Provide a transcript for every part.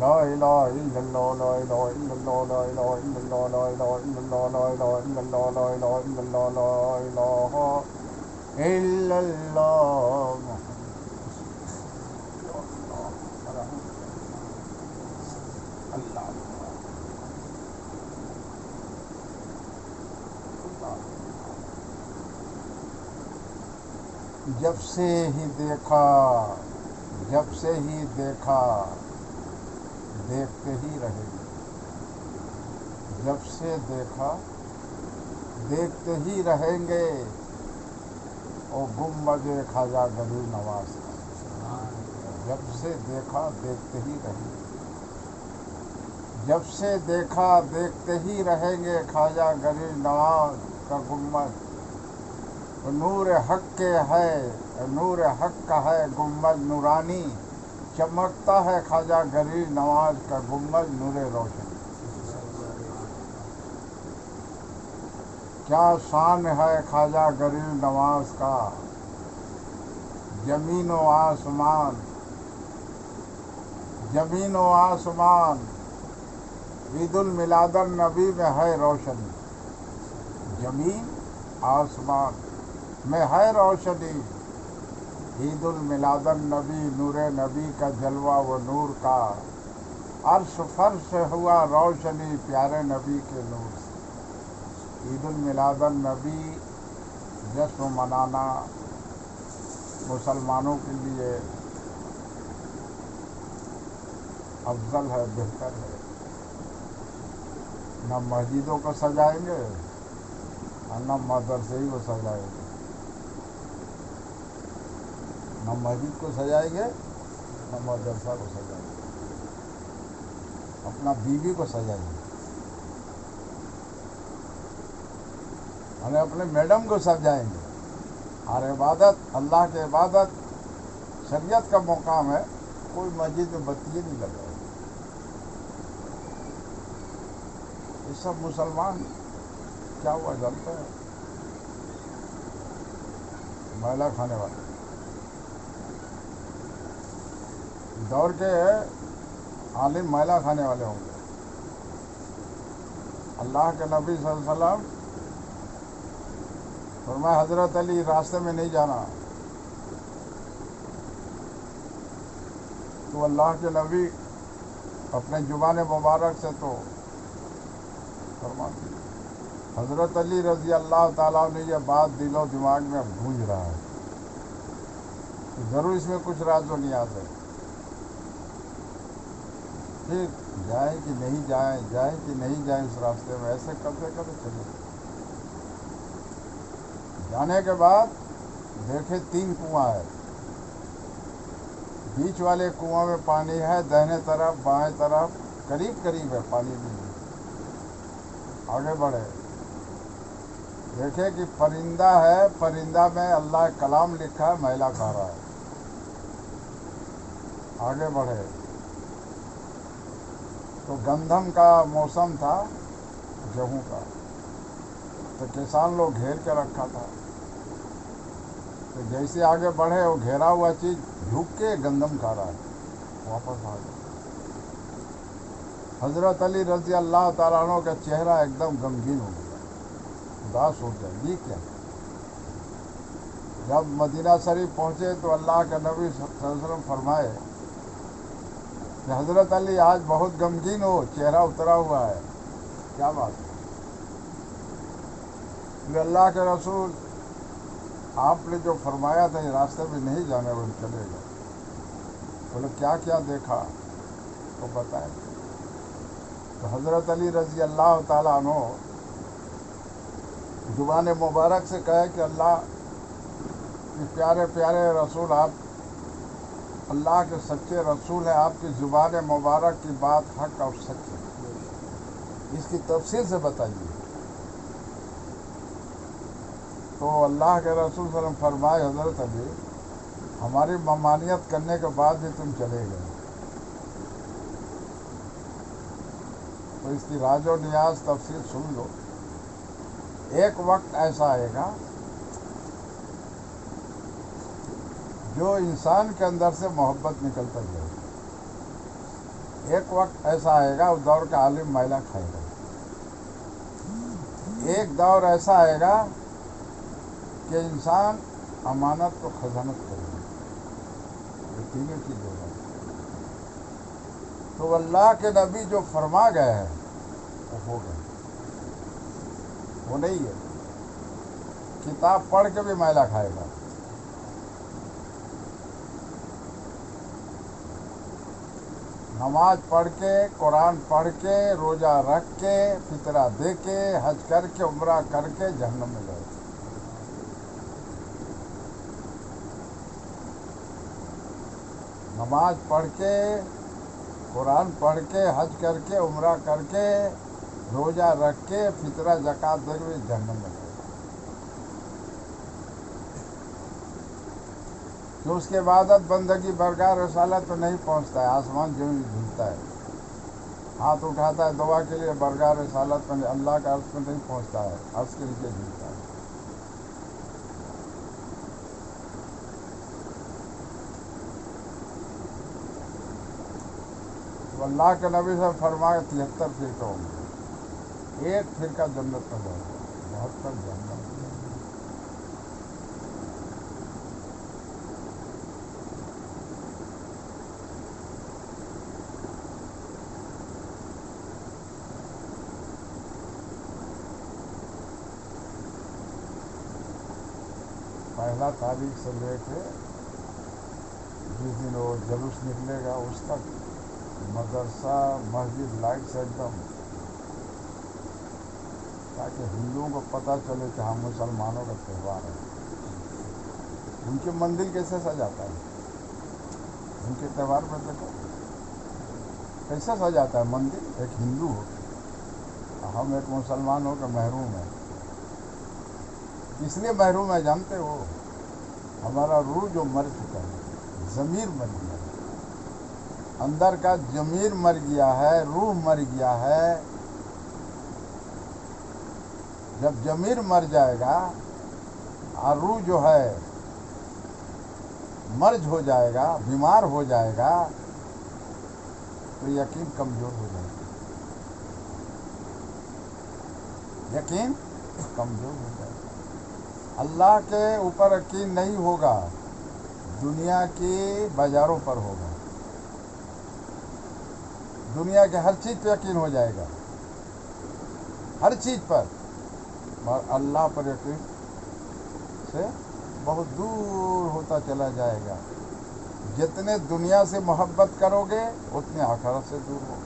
لا الہ الا اللہ لا الہ الا اللہ لا الہ الا اللہ لا الہ الا اللہ لا الہ الا اللہ لا الہ الا اللہ لا الہ الا اللہ اللہ جب سے ہی دیکھا جب سے ہی دیکھا دیکھتے ہی رہیں گے جب سے دیکھا دیکھتے ہی رہیں گے او گنبد خواجہ غریب نواز کا جب سے دیکھا دیکھتے ہی رہیں گے جب سے دیکھا دیکھتے ہی رہیں گے خواجہ غریب نواز کا گنبد نور حق کے ہے نور حق کا ہے گنبد نورانی چمکتا ہے خواجہ غریب نواز کا گنبد نور روشن کیا شان ہے خواجہ غریب نواز کا زمین و آسمان زمین و آسمان عید المیلاد النبی میں ہے روشنی زمین آسمان میں ہے روشنی عید المیلاد النبی نور نبی کا جلوہ و نور کا عرش فرش ہوا روشنی پیارے نبی کے نور سے عید المیلاد النبی جشن منانا مسلمانوں کے لیے افضل ہے بہتر ہے نہ مسجدوں کو سجائیں گے اور نہ مدرسے ہی کو سجائیں گے نہ مسجد کو سجائیں گے نہ مدرسہ کو سجائیں گے اپنا بیوی کو سجائیں گے اور اپنے میڈم کو سجائیں گے اور عبادت اللہ کی عبادت شریعت کا مقام ہے کوئی مسجد میں بتی نہیں لگائے یہ سب مسلمان کیا ہوا جانتے ہیں میلہ کھانے والے دور کے عالم میلہ کھانے والے ہوں گے اللہ کے نبی صلی اللہ علیہ وسلم فرمایا حضرت علی راستے میں نہیں جانا تو اللہ کے نبی اپنے زبان مبارک سے تو فرماتے حضرت علی رضی اللہ تعالیٰ نے یہ بات دل و دماغ میں اب گونج رہا ہے تو ضرور اس میں کچھ راز و نیاز ہے پھر جائیں کہ نہیں جائیں جائیں کہ نہیں جائیں اس راستے میں ایسے کرتے کرتے چلے جانے کے بعد دیکھے 3 کنواں ہے بیچ والے کنواں میں پانی ہے دہنے طرف بائیں طرف قریب قریب ہے پانی بھی آگے بڑھے دیکھے کہ پرندہ ہے پرندہ میں اللہ کلام لکھا ہے میلہ کھا رہا ہے آگے بڑھے تو گندم کا موسم تھا گیہوں کا تو کسان لوگ گھیر کے رکھا تھا تو جیسے آگے بڑھے وہ گھیرا ہوا چیز جھک کے گندم کھا رہا ہے واپس آ گیا حضرت علی رضی اللہ تعالیٰ عنہ کا چہرہ ایک دم غمگین ہو گیا اداس ہو گیا یہ کیا جب مدینہ شریف پہنچے تو اللہ کے نبی صلی اللہ علیہ وسلم فرمائے کہ حضرت علی آج بہت غمگین ہو چہرہ اترا ہوا ہے کیا بات ہے کہ اللہ کے رسول آپ نے جو فرمایا تھا یہ راستے میں نہیں جانے وہ چلے گئے بولے کیا کیا دیکھا تو بتائیں تو حضرت علی رضی اللہ تعالیٰ عنہ زبان مبارک سے کہے کہ اللہ کے پیارے پیارے رسول آپ اللہ کے سچے رسول ہیں آپ کی زبان مبارک کی بات حق اور سچ ہے اس کی تفصیل سے بتائیے تو اللہ کے رسول صلی اللہ علیہ وسلم فرمائے حضرت علی ہماری ممانعت کرنے کے بعد بھی تم چلے گئے تو اس کی راز و نیاز تفصیل سن لو ایک وقت ایسا آئے گا جو انسان کے اندر سے محبت نکلتا جائے ایک وقت ایسا آئے گا، اس دور کا عالم میلہ کھائے گا. ایک دور ایسا آئے گا کہ انسان امانت کو خزانت کرے گا. یہ تینوں چیز ہوگا. تو اللہ کے نبی جو فرما گئے ہیں وہ ہو گئے. وہ نہیں ہے کتاب پڑھ کے بھی میلہ کھائے گا. نماز پڑھ کے، قرآن پڑھ کے، روزہ رکھ کے، فطرہ دے کے، حج کر کے، عمرہ کر کے جہنم میں جائے. نماز پڑھ کے، قرآن پڑھ کے، حج کر کے، عمرہ کر کے، روزہ رکھ کے، فطرہ زکوٰۃ دے کے جہنم میں جائے. جو اس کے عبادت بندگی برگاہ رسالت تو نہیں پہنچتا ہے، آسمان زمین جھولتا ہے، ہاتھ اٹھاتا ہے دعا کے لیے، برگاہ رسالت میں اللہ کا عرش میں نہیں پہنچتا ہے، عرش کے نیچے جھولتا ہے. تو اللہ کے نبی سے فرمایا 73 فرقے ہوں گے، ایک فرقہ جنت میں جائے گا، 72 جہنم میں. پہلا تاریخ سے لے کے جس دن وہ جلوس نکلے گا اس تک مدرسہ مسجد لائٹ سے ایک دم، تاکہ ہندوؤں کو پتہ چلے کہ ہم مسلمانوں کا تہوار ہے. ان کے مندر کیسے سجاتا ہے، ان کے تہوار پر دیکھو کیسے سجاتا ہے مندر. ایک ہندو ہو کے، ہم ایک مسلمان ہو کے محروم ہیں. اس لیے محروم ہے جانتے ہو، ہمارا روح جو مر چکا ہے، ضمیر مر گیا ہے، اندر کا ضمیر مر گیا ہے، روح مر گیا ہے. جب ضمیر مر جائے گا اور روح جو ہے مرج ہو جائے گا، بیمار ہو جائے گا، تو یقین کمزور ہو جائے گا. یقین کمزور ہو جائے گا. اللہ کے اوپر یقین نہیں ہوگا، دنیا کی بازاروں پر ہوگا. دنیا کے ہر چیز پہ یقین ہو جائے گا، ہر چیز پر، اور اللہ پر یقین سے بہت دور ہوتا چلا جائے گا. جتنے دنیا سے محبت کرو گے اتنے آخرت سے دور ہو.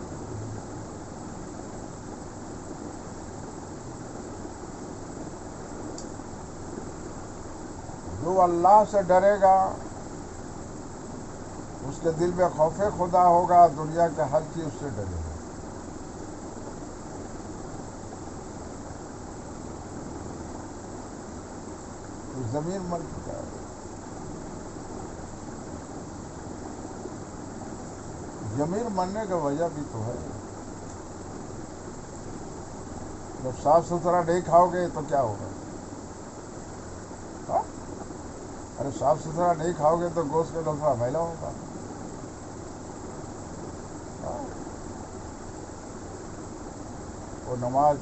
جو اللہ سے ڈرے گا اس کے دل میں خوف خدا ہوگا، دنیا کے ہر چیز سے ڈرے گا. تو ضمیر مر چکا ہے. ضمیر مرنے کی وجہ بھی تو ہے. جب صاف ستھرا نہیں کھاؤ گے تو کیا ہوگا؟ ہاں؟ ارے صاف ستھرا نہیں کھاؤ گے تو گوشت کا لفڑا میلا ہوگا. ہاں؟ وہ نماز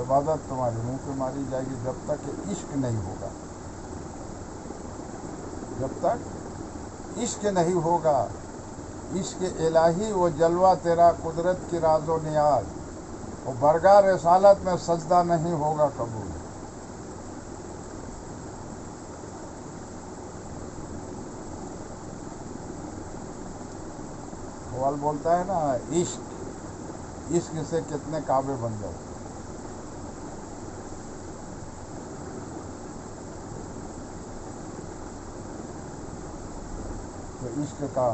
عبادت تمہارے منہ پہ ماری جائے گی جب تک کہ عشق نہیں ہوگا. جب تک عشق نہیں ہوگا، عشق الہی، وہ جلوہ تیرا قدرت کی راز و نیاز، وہ برگاہ رسالت میں سجدہ نہیں ہوگا قبول. قوال بولتا ہے نا، عشق سے کتنے کعبے بن گئے. تو عشق کا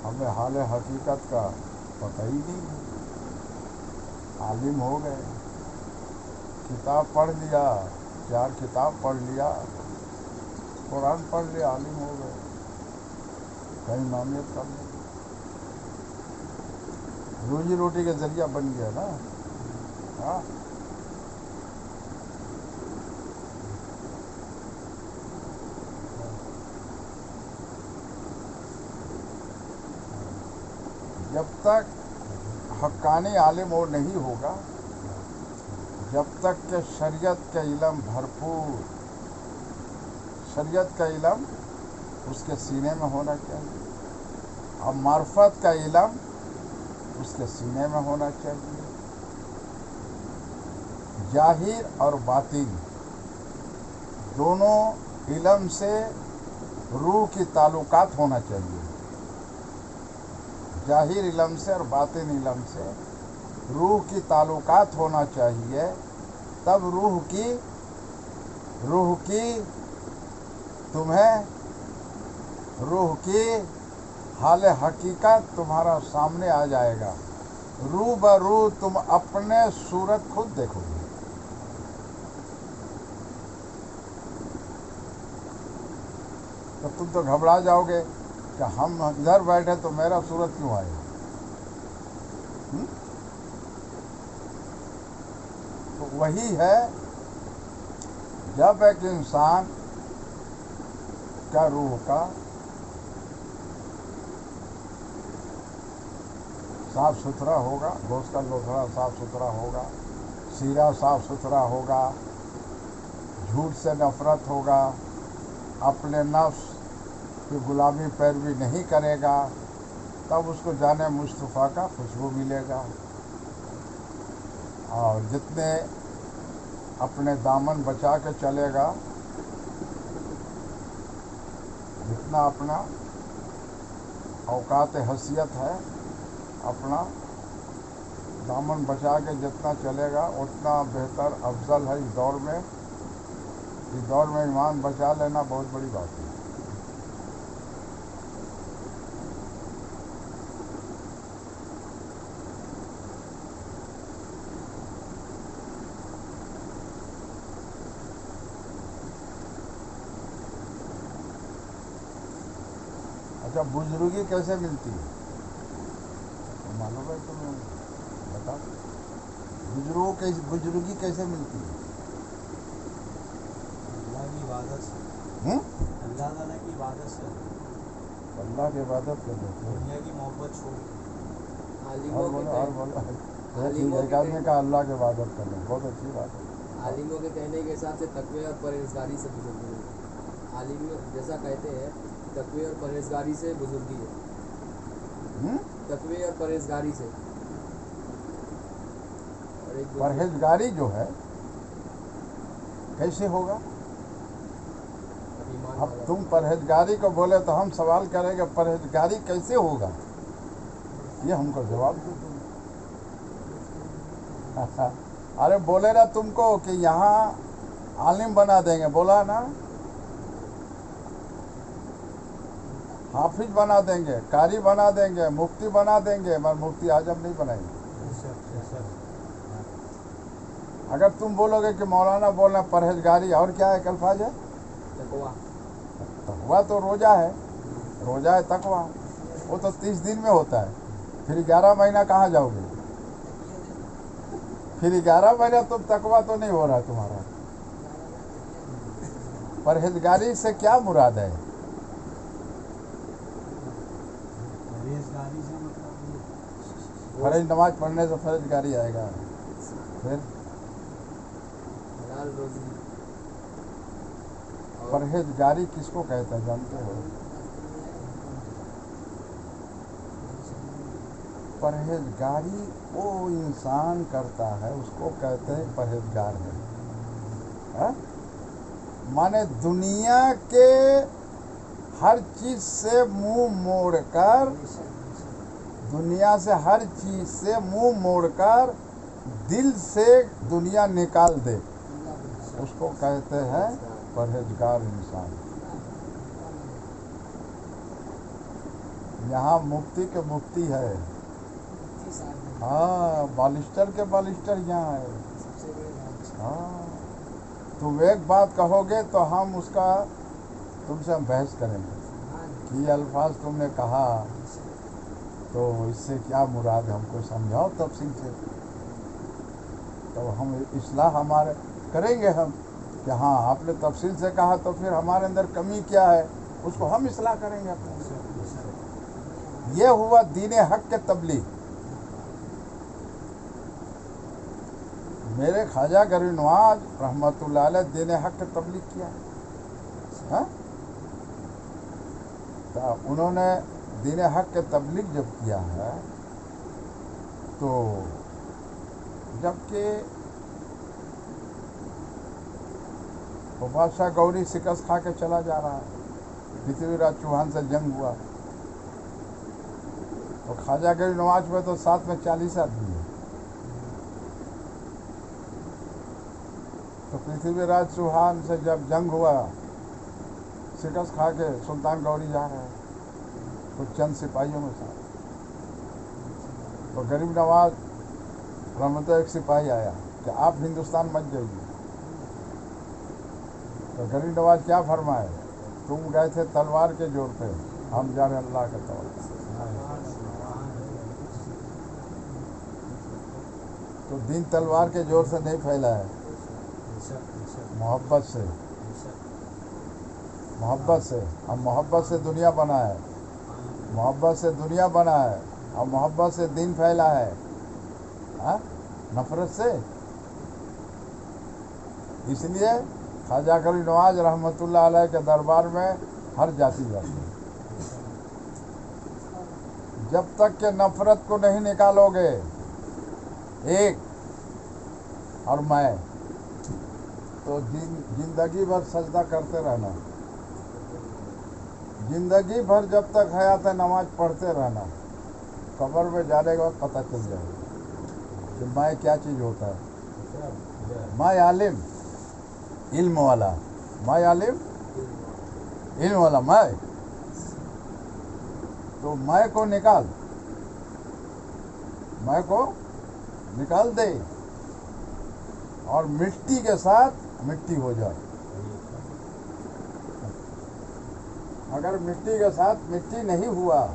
ہمیں حال حقیقت کا پتہ ہی نہیں ہے. عالم ہو گئے، کتاب پڑھ لیا، 4 کتاب پڑھ لیا، قرآن پڑھ لیا، عالم ہو گئے، کہیں نامیت کر لی، روزی روٹی کا ذریعہ بن گیا نا. ہاں؟ جب تک حقانی عالم وہ نہیں ہوگا، جب تک کہ شریعت کا علم بھرپور، شریعت کا علم اس کے سینے میں ہونا چاہیے، اور معرفت کا علم اس کے سینے میں ہونا چاہیے. ظاہر اور باطن دونوں علم سے روح کی تعلقات ہونا چاہیے. ظاہر علم سے اور باطن علم سے روح کی تعلقات ہونا چاہیے، تب روح کی حال حقیقت تمہارا سامنے آ جائے گا. رو برو تم اپنے صورت خود دیکھو گے. تو تم تو گھبرا جاؤ گے کہ ہم ادھر بیٹھے تو میرا صورت کیوں آئے گا. تو وہی ہے، جب ایک انسان کا روح کا صاف ستھرا ہوگا، گوشت کا لوتھڑا صاف ستھرا ہوگا، سیرا صاف ستھرا ہوگا، جھوٹ سے نفرت ہوگا، اپنے نفس کی غلامی پیروی نہیں کرے گا، تب اس کو جان مصطفیٰ کا خوشبو ملے گا. اور جتنے اپنے دامن بچا کے چلے گا، جتنا اپنا اوقات حیثیت ہے، اپنا دامن بچا کے جتنا چلے گا اتنا بہتر افضل ہے. اس دور میں ایمان بچا لینا بہت بڑی بات ہے. اچھا، بزرگی کیسے ملتی ہے؟ معلوم ہے تمہیں؟ بتا. بزرگی کیسے ملتی ہے؟ اللہ کی عبادت سے. اللہ تعالیٰ کی عبادت سے. اللہ کی عبادت کرتے ہیں. دنیا کی محبت چھوڑ. اور بولو ایک آدمی کا اللہ کی عبادت کرنا بہت اچھی بات ہے. عالموں کے کہنے کے حساب سے تقوی اور پرہیزگاری سے بزرگی ہے. عالم جیسا کہتے ہیں تقوی اور پرہیزگاری سے بزرگی ہے. تقوی اور پرہیزگاری سے. پرہیزگاری جو ہے کیسے ہوگا؟ اب تم پرہیزگاری کو بولے تو ہم سوال کریں گے پرہیزگاری کیسے ہوگا؟ یہ ہم کو جواب دو. ارے بولے نا تم کو کہ یہاں عالم بنا دیں گے، بولا نا، حافظ بنا دیں گے، قاری بنا دیں گے، مفتی بنا دیں گے، مگر مفتی اعظم نہیں بنائیں گے. اگر تم بولو گے کہ مولانا بول رہے ہیں پرہیزگاری، اور کیا ہے الفاظ ہے؟ تقویٰ تو روزہ ہے، روزہ ہے تقویٰ، وہ تو 30 دن میں ہوتا ہے. پھر 11 مہینہ کہاں جاؤ گے؟ پھر 11 مہینہ تو تقویٰ تو نہیں ہو رہا تمہارا. پرہیزگاری سے کیا مراد ہے؟ پرہیزگاری سے مطلب فرض نماز پڑھنے سے پرہیزگاری آئے گا. پھر حلال روزی. پرہیزگاری کس کو کہتے ہیں جانتے ہو؟ پرہیزگاری وہ انسان کرتا ہے اس کو کہتے ہیں پرہیزگار ہے. مانے دنیا کے ہر چیز سے منہ موڑ کر، دنیا سے ہر چیز سے منہ موڑ کر دل سے دنیا نکال دے، اس کو کہتے ہیں پرہیزگار انسان. یہاں مفتی کے مفتی ہے، ہاں، بالسٹر کے بالسٹر یہاں ہے. ہاں، تم ایک بات کہو گے تو ہم اس کا تم سے ہم بحث کریں گے کہ یہ الفاظ تم نے کہا تو اس سے کیا مراد ہے، ہم کو سمجھاؤ تفصیل سے. تو ہم اصلاح ہمارے کریں گے ہم کہ ہاں آپ نے تفصیل سے کہا تو پھر ہمارے اندر کمی کیا ہے اس کو ہم اصلاح کریں گے اپنے. یہ ہوا دین حق کے تبلیغ. میرے خواجہ غریب نواز رحمۃ اللہ علیہ دین حق کے تبلیغ کیا ہے. ہاں؟ تو انہوں نے دین حق کے تبلیغ جب کیا ہے تو جبکہ وہ بادشاہ گوری شکست کھا کے چلا جا رہا ہے, پرتھوی راج چوہان سے جنگ ہوا, تو خواجہ غریب نواز میں تو ساتھ میں 40 آدمی ہیں. تو پرتھوی راج چوہان سے جب جنگ ہوا, شکست کھا کے سلطان گوری جا رہے ہیں تو چند سپاہیوں میں ساتھ, تو غریب نواز رحمت ایک سپاہی آیا کہ آپ ہندوستان مت جائیے. تو غریب نواز کیا فرمائے, تم گئے تھے تلوار کے زور پہ, ہم جا رہے اللہ کے طور پر. تو دین تلوار کے زور سے نہیں پھیلا ہے, محبت سے, محبت سے. ہم محبت سے دنیا بنا ہے, محبت سے دنیا بنا ہے, اور محبت سے دین پھیلا ہے, نفرت سے. اس لیے خواجہ غریب نواز رحمۃ اللہ علیہ کے دربار میں ہر جاتی جاتی ہے. جب تک کہ نفرت کو نہیں نکالو گے, ایک اور میں, تو زندگی بھر سجدہ کرتے رہنا, زندگی بھر جب تک حیات نماز پڑھتے رہنا, قبر میں جانے کے بعد پتہ چل جائے گا کہ میں کیا چیز ہوتا ہے. میں عالم, علم والا, میں عالم علم والا, میں تو میں کو نکال, میں کو نکال دے اور مٹی کے ساتھ مٹی ہو جائے. اگر مٹی کے ساتھ مٹی نہیں ہوا,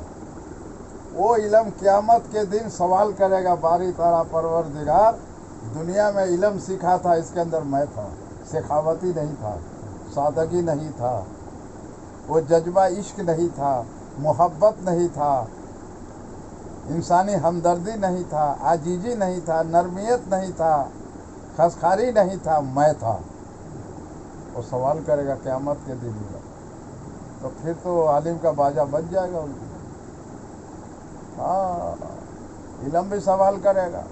وہ علم قیامت کے دن سوال کرے گا, باری تعالیٰ پروردگار, دنیا میں علم سیکھا تھا, اس کے اندر میں تھا, سخاوتی نہیں تھا, سادگی نہیں تھا, وہ جذبہ عشق نہیں تھا, محبت نہیں تھا, انسانی ہمدردی نہیں تھا, عاجزی نہیں تھا, نرمیت نہیں تھا, خسخاری نہیں تھا, میں تھا. وہ سوال کرے گا قیامت کے دن میں, تو پھر تو عالم کا باجا بچ جائے گا. ہاں, علم بھی سوال کرے گا.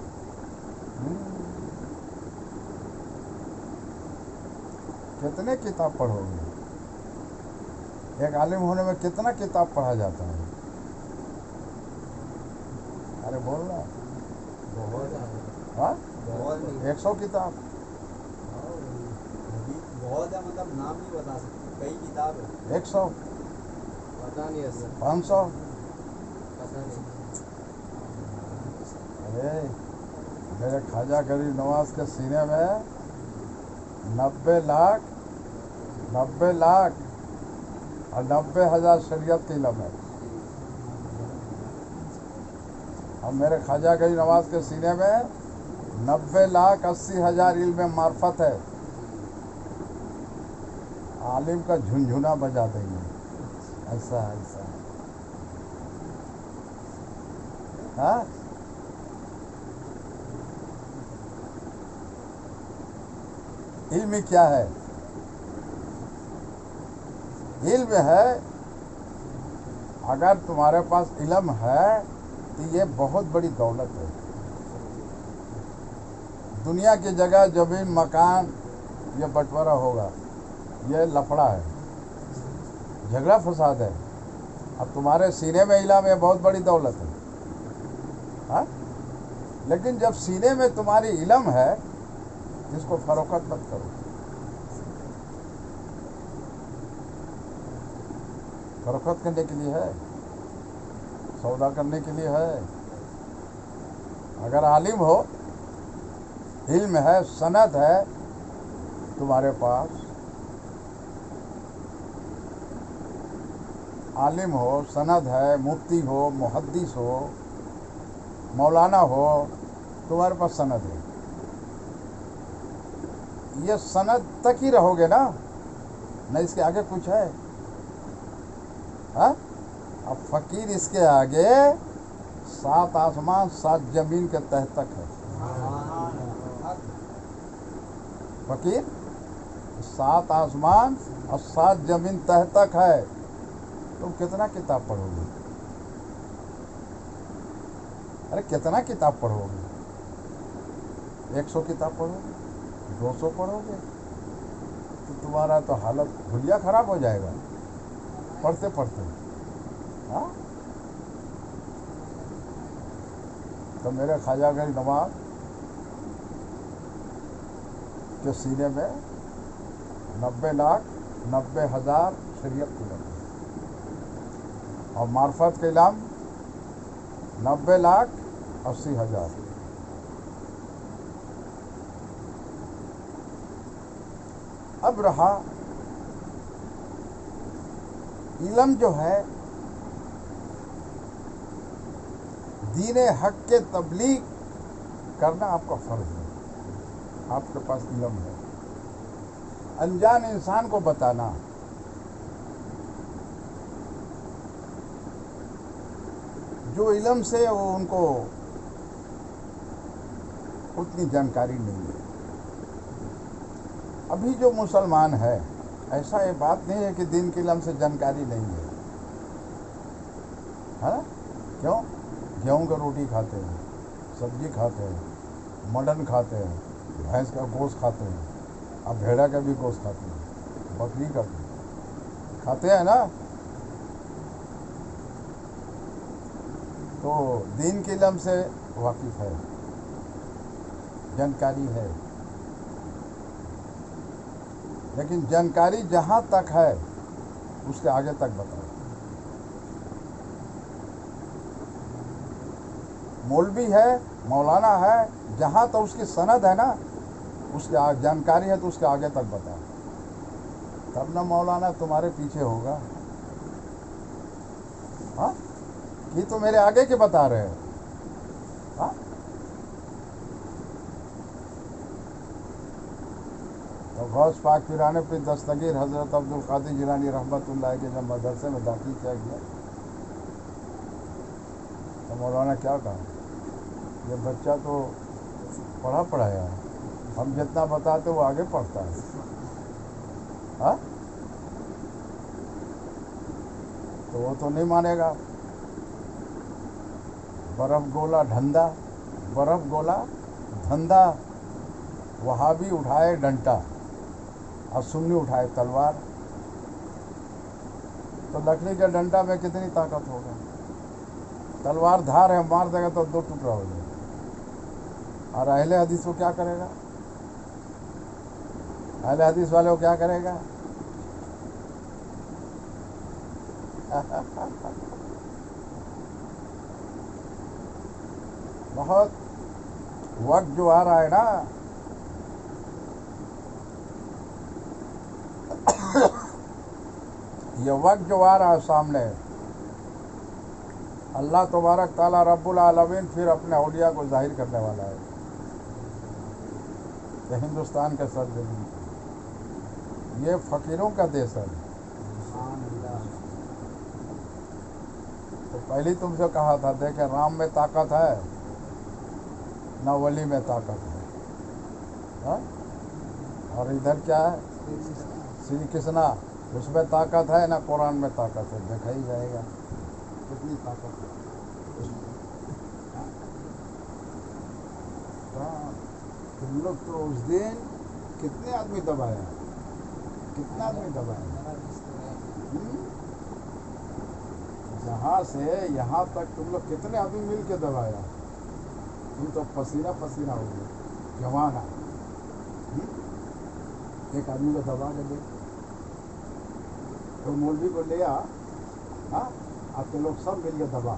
کتنے کتاب پڑھو گے, ایک عالم ہونے میں کتنا کتاب پڑھا جاتا ہے. ارے بول رہا, ہاں, 100 کتاب, بہت ہے, مطلب نام نہیں بتا سکتے, کئی کتاب ہے. 100, پتہ نہیں ایسا, 500. پتہ نہیں. ارے میرے خواجہ غریب نواز کے سینے میں 90 لاکھ اور 90,000 شریعت کی علم ہے. اور میرے خواجہ غریب نواز کے سینے میں 90,80,000 علم معرفت ہے. عالم کا جھنجھنا بجا دیں گے, ایسا ایسا. ہاں, علم کیا ہے؟ علم ہے, اگر تمہارے پاس علم ہے تو یہ بہت بڑی دولت ہے. دنیا کی جگہ زمین مکان یہ بٹوارا ہوگا, یہ لفڑا ہے, جھگڑا فساد ہے. اب تمہارے سینے میں علم, یہ بہت بڑی دولت ہے. ہاں, لیکن جب سینے میں تمہاری علم ہے, اس کو فروخت مت کرو. فروخت کرنے کے لیے ہے, سودا کرنے کے لیے ہے. اگر عالم ہو, علم ہے, سند ہے تمہارے پاس, عالم ہو, سند ہے, مفتی ہو, محدث ہو, مولانا ہو, تمہارے پاس سند ہے, یہ سند تک ہی رہو گے نا, نہ اس کے آگے کچھ ہے. ہاں, اب فقیر اس کے آگے 7 آسمان 7 زمین کے تہ تک ہے. فقیر 7 آسمان اور 7 زمین تہ تک ہے. تم کتنا کتاب پڑھو گے؟ ارے کتنا کتاب پڑھو گے؟ 100 کتاب پڑھو گے؟ 200 پڑھو گے؟ تو تمہارا تو حالت بھلیا خراب ہو جائے گا پڑھتے پڑھتے. ہاں تو میرے خواجہ گنج نواب کے سینے میں 90,90,000 شریعت کی لگی اور معرفت کے علم 90,80,000. اب رہا علم جو ہے دین حق کے تبلیغ کرنا آپ کا فرض ہے. آپ کے پاس علم ہے انجان انسان کو بتانا. جو علم سے وہ ان کو اتنی جانکاری نہیں ہے. ابھی جو مسلمان ہے ایسا یہ بات نہیں ہے کہ دین کے علم سے جانکاری نہیں ہے. ہاں کیوں؟ گیہوں کا روٹی کھاتے ہیں, سبزی کھاتے ہیں, مٹن کھاتے ہیں, بھینس کا گوشت کھاتے ہیں, اب بھیڑا کا بھی گوشت کھاتے ہیں, بکری کا بھی کھاتے ہیں نا. تو دین کے علم سے واقف ہے, جانکاری ہے, لیکن جانکاری جہاں تک ہے اس کے آگے تک بتاؤ. مولوی ہے, مولانا ہے, جہاں تو اس کی سند ہے نا, اس کی جانکاری ہے تو اس کے آگے تک بتاؤ, تب نہ مولانا تمہارے پیچھے ہوگا. ہاں یہ تو میرے آگے کے بتا رہے ہیں. ہاں تو غوث پاک پیران پیر دستگیر حضرت عبدالقادر جیلانی رحمۃ اللہ کے جب مدرسے میں داخل کیا گیا تو مولانا کیا کہا, یہ بچہ تو پڑھا پڑھایا ہے, ہم جتنا بتاتے وہ آگے پڑھتا ہے. ہاں تو وہ تو نہیں مانے گا. برف گولا دھندا, برف گولا دھندا, وہابی اٹھائے ڈنٹا اور سنی اٹھائے تلوار. تو لکڑی کے ڈنڈا میں کتنی طاقت ہوگا؟ تلوار دھار ہے, مار دے گا تو 2 ٹکڑا ہو جائے گا. اور اہل حدیث کو کیا کرے گا؟ اہل حدیث والے کو کیا کرے گا؟ بہت وقت جو آ رہا ہے نا, یہ وقت جو آ رہا ہے سامنے, اللہ تبارک تعالیٰ رب العالمین پھر اپنے اولیاء کو ظاہر کرنے والا ہے. کہ ہندوستان کے سرزمین یہ فقیروں کا دیش ہے. تو پہلے تم سے کہا تھا, دیکھیں رام میں طاقت ہے نہ ولی میں طاقت ہے. ہاں اور ادھر کیا ہے؟ شری کرشنا, اس میں طاقت ہے نہ قرآن میں طاقت ہے. دیکھا ہی جائے گا کتنی طاقت ہے اس میں. تم لوگ تو اس دن کتنے آدمی دبایا, کتنا آدمی دبایا, جہاں سے یہاں تک تم لوگ کتنے آدمی مل کے دبایا. تم تو پسینہ پسینہ ہو گئے جوان. ایک آدمی کو دبا کے دے تو مولوی کو لیا, ہاں آپ کے لوگ سب مل کے دبا,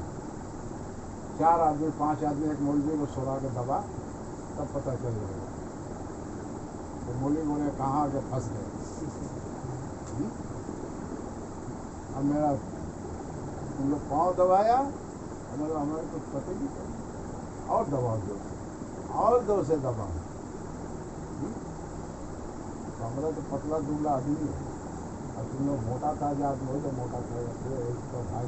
4 آدمی 5 آدمی ایک مولوی کو سلا کے دبا, تب پتہ چل جائے گا. تو مولوی بولے کہاں کے پھنس گئے. اب میرا تم لوگ پاؤں دبایا, ہمارے کچھ پتہ نہیں چلا, اور دباؤ 2 سے, اور 2 سے دباؤ. ہمارا تو پتلا دبلا آدمی ہے, اور تم لوگ موٹا تازہ آدمی ہو تو موٹا تازہ بھائی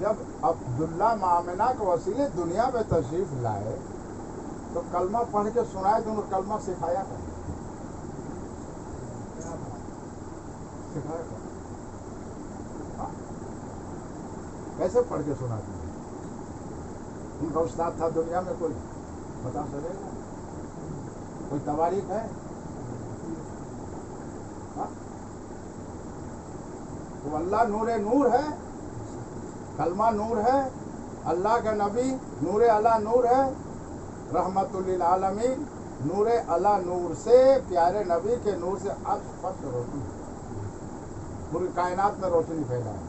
جب عبداللہ معامنہ کے وسیلے دنیا میں تشریف لائے تو کلمہ پڑھ کے سنائے تو انہوں کلمہ سکھایا کر سکھایا کر کیسے پڑھ کے سنا دیا؟ ان کا استاد تھا دنیا میں کوئی بتا سکے گا؟ کوئی تواریخ ہے؟ تو اللہ نور نور ہے، کلمہ نور ہے، اللہ کا نبی نور علی نور ہے، رحمت للعالمین نور علی نور سے، پیارے نبی کے نور سے عرش فرش روشنی، پوری کائنات میں روشنی پھیلا ہے.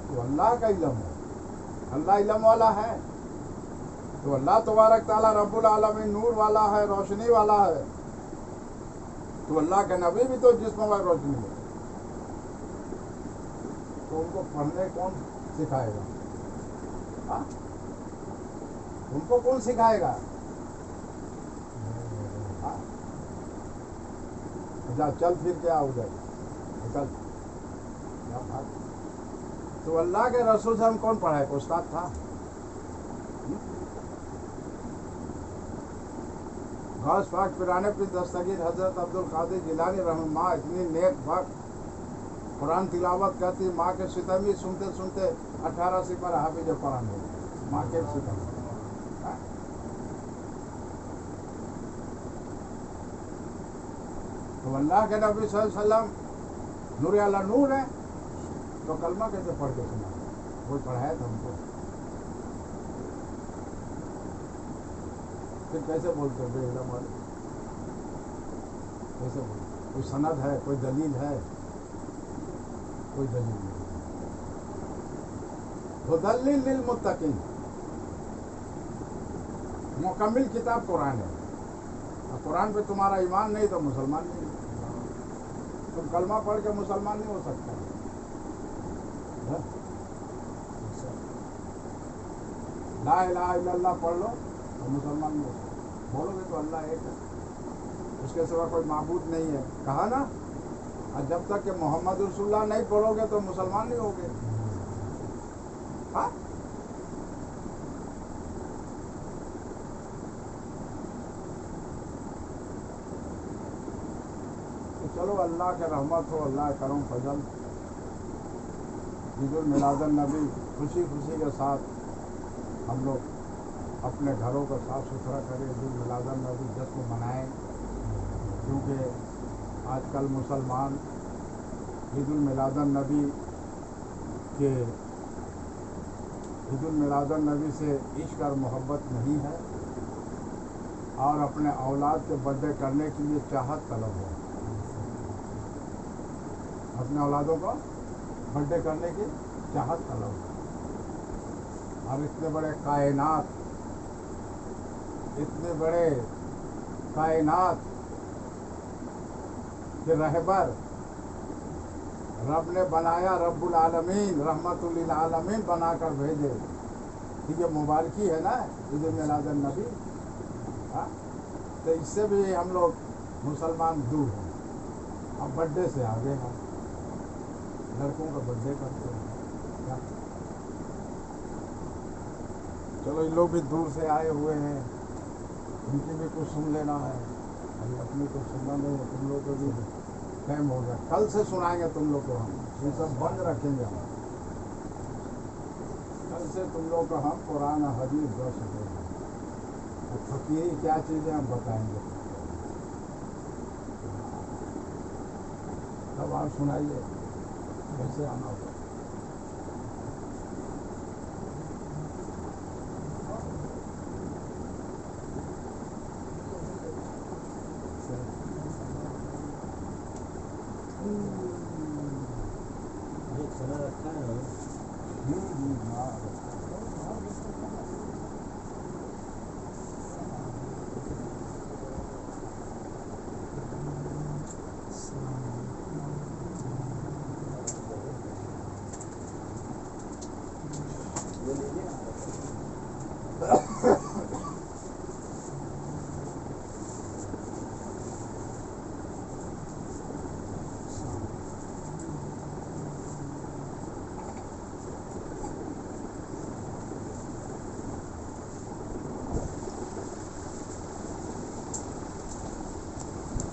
تو اللہ کا علم ہے، اللہ علم والا ہے. تو اللہ تبارک تعالیٰ رب العالمین نور والا ہے، روشنی والا ہے. تو اللہ کے نبی بھی تو جسم و روشنی ہے. تو ان کو پڑھنے کون سکھائے گا؟ ان کو کون سکھائے گا؟ جا چل پھر کیا ہو جائے چل. تو اللہ کے رسول سے ہم کون پڑھائے؟ کوئی استاد تھا؟ غوث پاک پیرانے پیر دستگیر حضرت عبدالقادر جیلانی رحمہ ماں اتنی نیک وقت قرآن تلاوت کرتی، ماں کے ستمی سنتے سنتے 18 سپارہ حافظ قرآن ہو ماں کے ستم. تو اللہ کے نبی صلی اللہ علیہ وسلم نور علی نور ہے، تو کلمہ کیسے پڑھ کے سنا؟ کوئی پڑھایا تھا ہم کو؟ پھر کیسے بولتے بے علم والے؟ کیسے بولتے؟ کوئی سند ہے؟ کوئی دلیل ہے؟ کوئی دلیل نہیں. ہدی للمتقین مکمل کتاب قرآن ہے. اور قرآن پہ تمہارا ایمان نہیں تو مسلمان نہیں. تم کلمہ پڑھ کے مسلمان نہیں ہو سکتا. لا الہ الا اللہ پڑھ لو تو مسلمان نہیں ہو سکتا. بولو گے تو اللہ ایک ہے، اس کے سوا کوئی معبود نہیں ہے. کہا نا؟ اور جب تک کہ محمد رسول اللہ نہیں پڑھو گے تو مسلمان نہیں ہوگے. ہاں تو چلو اللہ کے رحمت ہو، اللہ کرم فضل، عید المیلاد النبی خوشی خوشی کے ساتھ ہم لوگ اپنے گھروں کو صاف ستھرا کریں، عید المیلاد النبی جشن منائیں. کیونکہ آج کل مسلمان عید المیلاد النبی کے عید المیلاد النبی سے عشق اور محبت نہیں ہے، اور اپنے اولاد کے برتھ ڈے کرنے کے لیے چاہت طلب ہے. اپنے اولادوں کو برتھ ڈے کرنے کی چاہت طلب ہے. اور اتنے بڑے کائنات کے رہبر رب نے بنایا، رب العالمین رحمت للعالمین بنا کر بھیجے. یہ مبارکی ہے نا عید میلاد النبی. تو اس سے بھی ہم لوگ مسلمان دور ہیں. اب برتھ ڈے سے آگے ہیں، لڑکوں کا برتھ ڈے کرتے ہیں. چلو یہ لوگ بھی دور سے آئے ہوئے ہیں، ان کی بھی کچھ سن لینا ہے. ابھی اپنی کچھ سننا نہیں ہے. تم لوگ کو بھی ٹائم ہو گیا، کل سے سنائیں گے تم لوگ کو. ہم یہ سب بند رکھیں گے. ہم کل سے تم لوگ کو ہم قرآن حدیث دو سکیں گے. فقیری کیا چیزیں ہم بتائیں گے. تب آپ سنائیے کیسے آنا ہوگا. سنا رکھا ہے نا.